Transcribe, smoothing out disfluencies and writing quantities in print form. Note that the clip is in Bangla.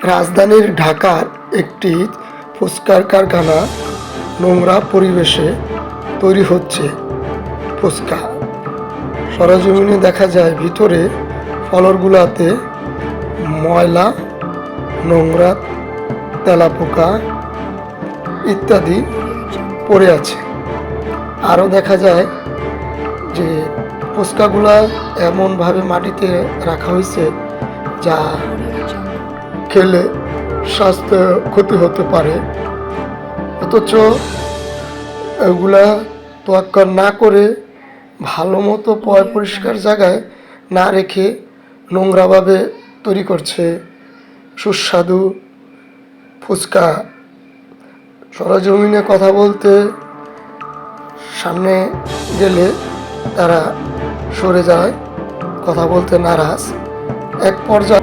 রাজধানীর ঢাকার একটি ফুচকার কারখানা নোংরা পরিবেশে তৈরি হচ্ছে ফুচকা। সরেজমিনে দেখা যায় ভিতরে ফলকগুলোতে ময়লা, নোংরা, তেলাপোকা ইত্যাদি পড়ে আছে। আরও দেখা যায় যে ফুচকাগুলা এমনভাবে মাটিতে রাখা হয়েছে যা খেলে স্বাস্থ্য ক্ষতি হতে পারে। অথচ এগুলা তোয়াক্কা না করে ভালো মতো পরিষ্কার জায়গায় না রেখে নোংরাভাবে তৈরি করছে সুস্বাদু ফুচকা। সরেজমিনে কথা বলতে সামনে গেলে তারা সরে যায়, কথা বলতে নারাজ। এক পর্যায়ে